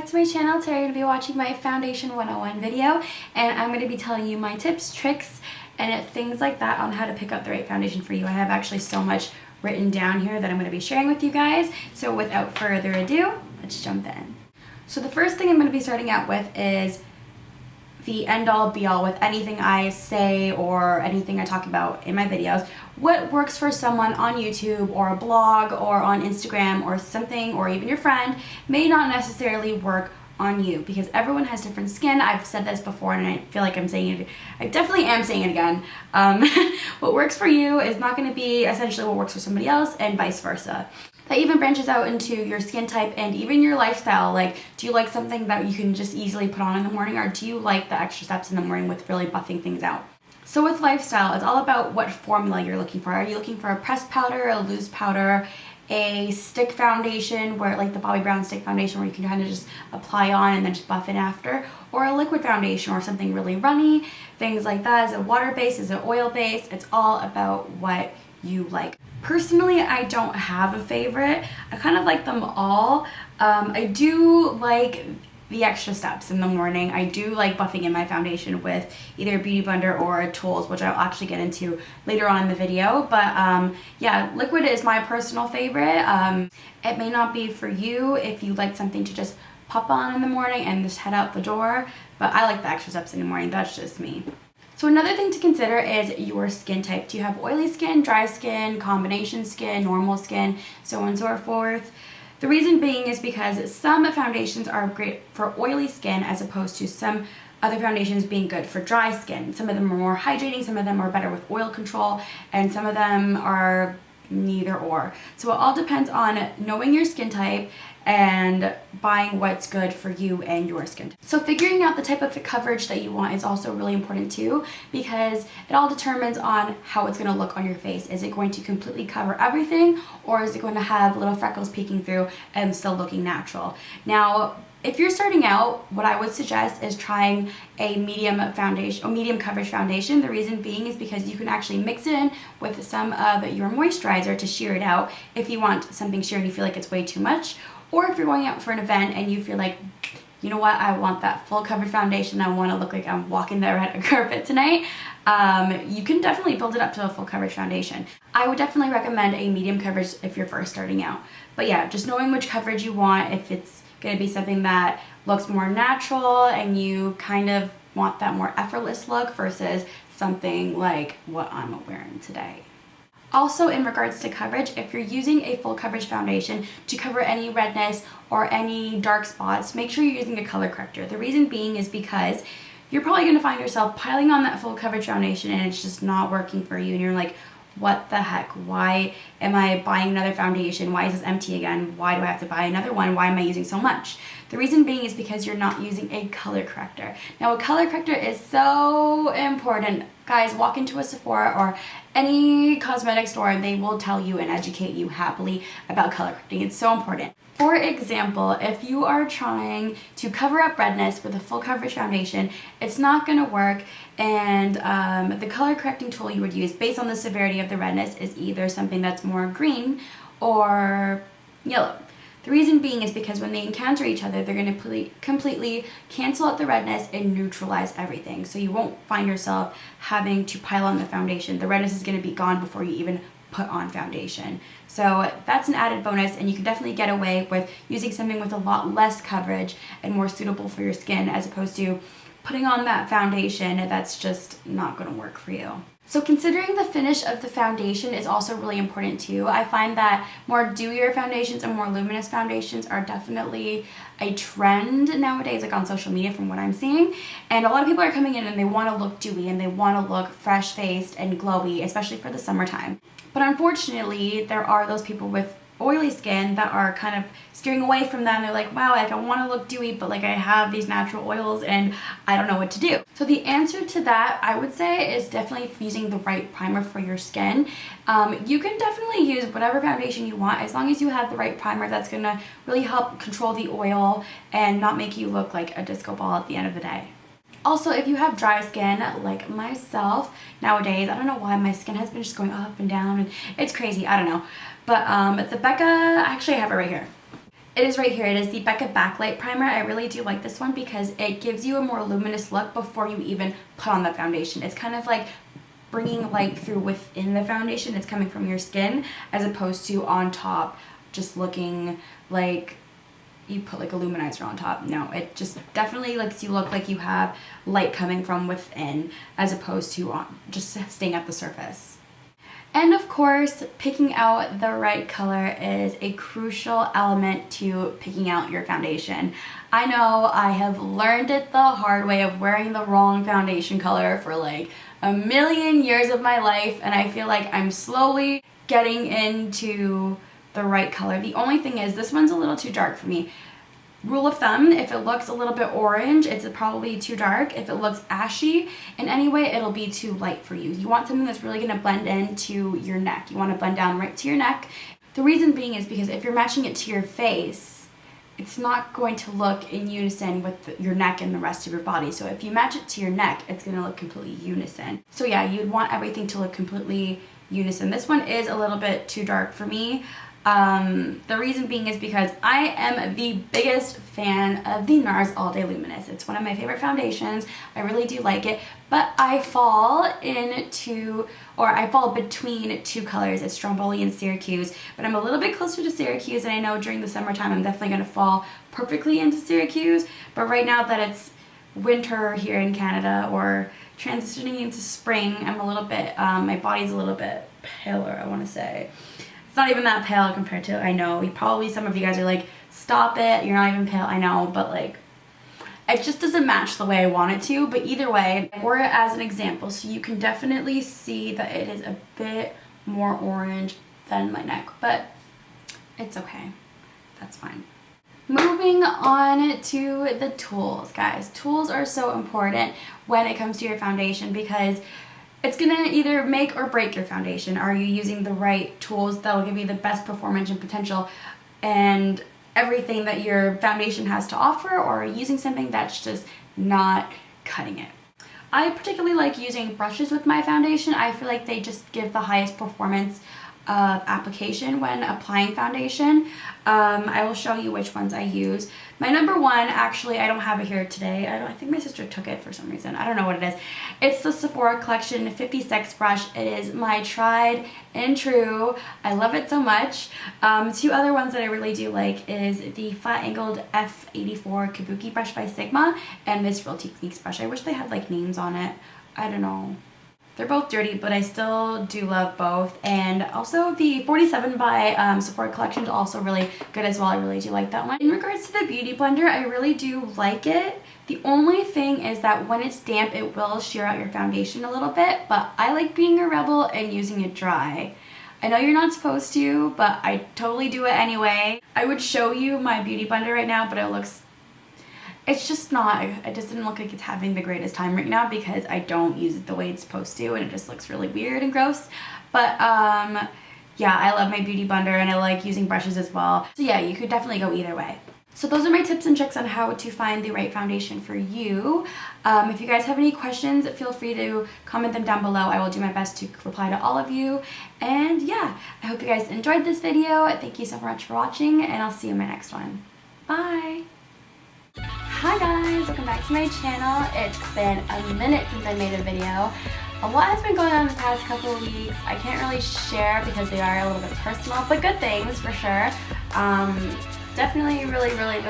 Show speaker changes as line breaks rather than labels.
to my channel. Today you're going to be watching my Foundation 101 video, and I'm going to be telling you my tips, tricks, and things like that on how to pick out the right foundation for you. I have actually so much written down here that I'm going to be sharing with you guys, so without further ado, let's jump in. So the first thing I'm going to be starting out with is the end-all be-all with anything I say or anything I talk about in my videos. What works for someone on YouTube or a blog or on Instagram or something, or even your friend, may not necessarily work on you because everyone has different skin. I've said this before and I feel like I'm saying it. I definitely am saying it again. What works for you is not going to be essentially what works for somebody else, and vice versa. That even branches out into your skin type and even your lifestyle. Like, do you like something that you can just easily put on in the morning, or do you like the extra steps in the morning with really buffing things out? So with lifestyle, it's all about what formula you're looking for. Are you looking for a pressed powder, a loose powder, a stick foundation, where like the Bobbi Brown stick foundation where you can kind of just apply on and then just buff it after, or a liquid foundation or something really runny, things like that? Is it water based? Is it oil based? It's all about what you like. Personally, I don't have a favorite. I kind of like them all. I do like the extra steps in the morning. I do like buffing in my foundation with either a beauty blender or a tools, which I'll actually get into later on in the video. But yeah, liquid is my personal favorite. It may not be for you if you like something to just pop on in the morning and just head out the door, but I like the extra steps in the morning. That's just me. So another thing to consider is your skin type. Do you have oily skin, dry skin, combination skin, normal skin, so on and so forth? The reason being is because some foundations are great for oily skin as opposed to some other foundations being good for dry skin. Some of them are more hydrating, some of them are better with oil control, and some of them are neither or. So it all depends on knowing your skin type and buying what's good for you and your skin type. So figuring out the type of coverage that you want is also really important too, because it all determines on how it's going to look on your face. Is it going to completely cover everything, or is it going to have little freckles peeking through and still looking natural? Now, if you're starting out, what I would suggest is trying a medium foundation or medium coverage foundation. The reason being is because you can actually mix it in with some of your moisturizer to sheer it out if you want something sheer and you feel like it's way too much. Or if you're going out for an event and you feel like, you know what, I want that full coverage foundation, I want to look like I'm walking the red carpet tonight, you can definitely build it up to a full coverage foundation. I would definitely recommend a medium coverage if you're first starting out. But yeah, just knowing which coverage you want, if it's going to be something that looks more natural and you kind of want that more effortless look versus something like what I'm wearing today. Also, in regards to coverage, if you're using a full coverage foundation to cover any redness or any dark spots, make sure you're using a color corrector. The reason being is because you're probably going to find yourself piling on that full coverage foundation and it's just not working for you, and you're like, what the heck? Why am I buying another foundation? Why is this empty again? Why do I have to buy another one? Why am I using so much? The reason being is because you're not using a color corrector. Now, a color corrector is so important. Guys, walk into a Sephora or any cosmetic store and they will tell you and educate you happily about color correcting. It's so important. For example, if you are trying to cover up redness with a full coverage foundation, it's not going to work, and the color correcting tool you would use based on the severity of the redness is either something that's more green or yellow. The reason being is because when they encounter each other, they're going to completely cancel out the redness and neutralize everything. So you won't find yourself having to pile on the foundation. The redness is going to be gone before you even put on foundation. So that's an added bonus, and you can definitely get away with using something with a lot less coverage and more suitable for your skin, as opposed to putting on that foundation that's just not going to work for you. So considering the finish of the foundation is also really important too. I find that more dewier foundations and more luminous foundations are definitely a trend nowadays, like on social media from what I'm seeing. And a lot of people are coming in and they want to look dewy and they want to look fresh-faced and glowy, especially for the summertime. But unfortunately, there are those people with oily skin that are kind of steering away from that, and they're like, wow, like I want to look dewy, but like I have these natural oils and I don't know what to do. So the answer to that, I would say, is definitely using the right primer for your skin. You can definitely use whatever foundation you want as long as you have the right primer that's going to really help control the oil and not make you look like a disco ball at the end of the day. Also, if you have dry skin like myself nowadays, I don't know why my skin has been just going up and down and it's crazy, I don't know. But the Becca, actually I have it right here. It is right here. It is the Becca Backlight Primer. I really do like this one because it gives you a more luminous look before you even put on the foundation. It's kind of like bringing light through within the foundation. It's coming from your skin as opposed to on top just looking like you put like a luminizer on top. No, it just definitely makes you look like you have light coming from within as opposed to just staying at the surface. And of course, picking out the right color is a crucial element to picking out your foundation. I know I have learned it the hard way of wearing the wrong foundation color for like a million years of my life, and I feel like I'm slowly getting into the right color. The only thing is this one's a little too dark for me. Rule of thumb, if it looks a little bit orange, it's probably too dark. If it looks ashy in any way, it'll be too light for you. You want something that's really going to blend into your neck. You want to blend down right to your neck. The reason being is because if you're matching it to your face, it's not going to look in unison with your neck and the rest of your body. So if you match it to your neck, it's going to look completely unison. So yeah, you'd want everything to look completely unison. This one is a little bit too dark for me. The reason being is because I am the biggest fan of the NARS All Day Luminous. It's one of my favorite foundations. I really do like it, but I fall between two colors. It's Stromboli and Syracuse, but I'm a little bit closer to Syracuse, and I know during the summertime I'm definitely going to fall perfectly into Syracuse, but right now that it's winter here in Canada or transitioning into spring, I'm a little bit, my body's a little bit paler, I want to say. Not even that pale compared to, I know, probably some of you guys are like, stop it, you're not even pale, I know, but like, it just doesn't match the way I want it to. But either way, I wore it as an example, so you can definitely see that it is a bit more orange than my neck, but it's okay, that's fine. Moving on to the tools, guys. Tools are so important when it comes to your foundation because it's gonna either make or break your foundation. Are you using the right tools that will give you the best performance and potential and everything that your foundation has to offer, or are you using something that's just not cutting it? I particularly like using brushes with my foundation. I feel like they just give the highest performance of application when applying foundation. I will show you which ones I use. My number one, actually, I don't have it here today. I think my sister took it for some reason. I don't know what it is. It's the Sephora Collection 56 brush. It is my tried and true. I love it so much. Two other ones that I really do like is the Flat Angled F84 Kabuki brush by Sigma and this Real Techniques brush. I wish they had like names on it. I don't know. They're both dirty, but I still do love both. And also the 47 by Sephora Collection is also really good as well. I really do like that one. In regards to the Beauty Blender, I really do like it. The only thing is that when it's damp, it will shear out your foundation a little bit, but I like being a rebel and using it dry. I know you're not supposed to, but I totally do it anyway. I would show you my Beauty Blender right now, but it just doesn't look like it's having the greatest time right now because I don't use it the way it's supposed to, and it just looks really weird and gross. But yeah, I love my Beauty Blender and I like using brushes as well. So yeah, you could definitely go either way. So those are my tips and tricks on how to find the right foundation for you. If you guys have any questions, feel free to comment them down below. I will do my best to reply to all of you. And yeah, I hope you guys enjoyed this video. Thank you so much for watching, and I'll see you in my next one. Bye! Hi guys, welcome back to my channel. It's been a minute since I made a video. A lot has been going on the past couple of weeks. I can't really share because they are a little bit personal, but good things for sure. Definitely really